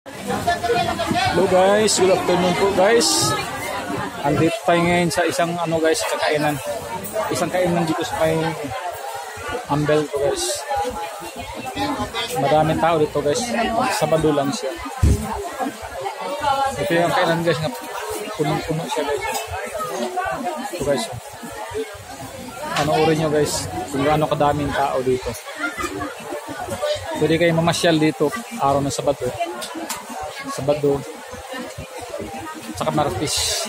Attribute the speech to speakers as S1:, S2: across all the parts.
S1: Hello guys, good afternoon po guys. Andito tayo ngayon sa isang guys, kakainan. Isang kainan dito sa may Ambel po guys. Maraming tao dito guys. Sabado lang siya. Ito yung kainan guys, punong-puno siya guys. Ito guys. Panoorin nyo guys kung gaano kadaming tao dito. Pwede kayo mamasyal dito araw ng Sabado. Sabado saka Martes.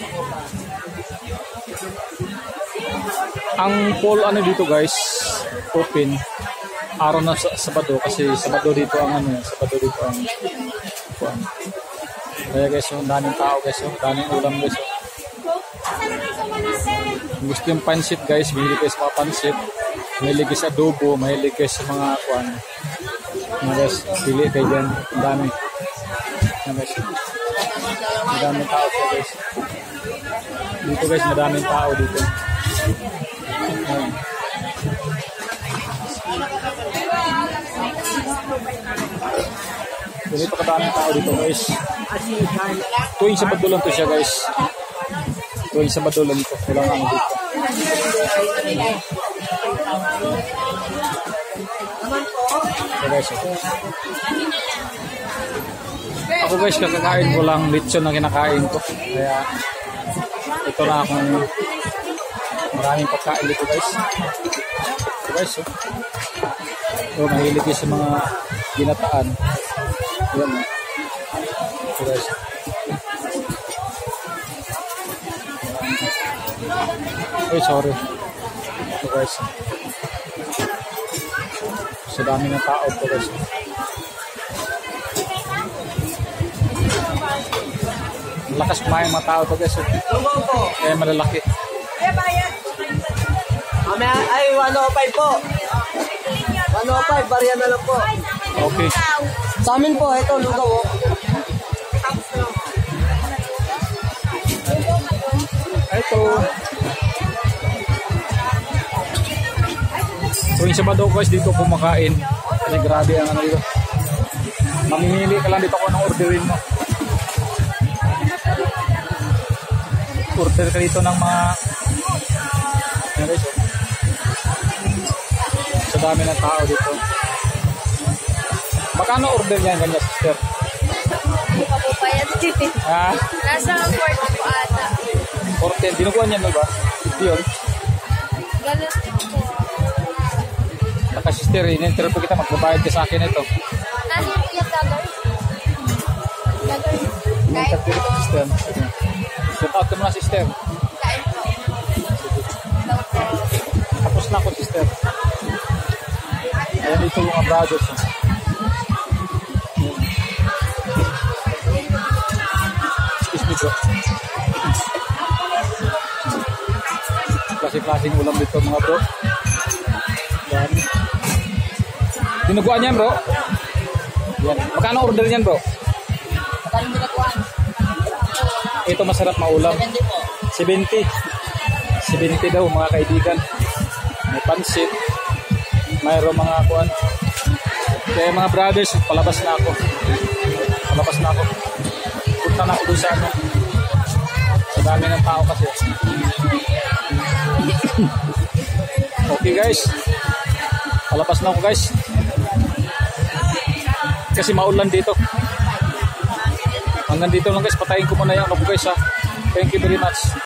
S1: Ang pool dito guys, open araw ng Sabado kasi Sabado dito ang Sabado dito ang kuwan. Kaya guys, yung daming tao guys, yung daming ulam guys. Gusto yung pansit guys, mahilig kayo sa mga pansit, mahilig kayo sa adobo, mahilig kayo sa mga kuwan. Mga guys, pili kayo dyan, ang dami. Guys, madaming tao po guys. Dito guys, madaming tao dito. Ganito kadaming tao dito guys. Tuwing Sabado lang to siya guys. Tuwing Sabado lang to. Walang dito. So guys, ako guys, kakakain ko lang lechon na kinakain ko. Kaya ito na akong maraming pagkain dito guys. Ito guys, so mahilig sa mga ginataan. Yan. Ito guys. Ay, sorry. Ito guys. So dami ng tao po guys. Lakas kumain mga tao to guys. Kaya malalaki.
S2: Ay, 105 po. 105, barya na lang po.
S1: Okay.
S2: Sa amin po, ito, lugaw oh.
S1: Ito. So yung Sabado guys, dito kumakain. Kasi grabe ang dito. Mamimili ka lang dito kung anong orderin mo. Order ka dito ng mga sa dami ng tao dito. Magkano order niyan ganyan sister?
S3: Hindi pa po pa yan.
S1: Ha?
S3: Nasa 40 po ata.
S1: 40, dinukuha niyan ba? Yun.
S3: Ganun din po.
S1: Saka sister, in-interview kita, magbabayad ka sa akin ito.
S3: Nasa yung vlogger? Vlogger?
S1: In-interview kita sister. Shout out mo na sister.
S3: Kain po.
S1: Tapos na ako sister. Ayan dito mga brothers. Excuse me bro. Klase-klaseng ulam dito mga bro. Yan. Dinuguan niyan bro. Yan. Magkano order niyan bro?
S2: Magkano ginagawan?
S1: Ito masarap maulam. 70. 70 daw mga kaibigan. May pansit. Mayroong mga kuan. Kaya mga brothers, palabas na ako. Palabas na ako. Punta na ako doon sa sa dami ng tao kasi. Okay guys. Palabas na ako guys. Kasi maulan dito. Hanggang dito lang guys. Patayin ko muna yung guys ha. Thank you very much.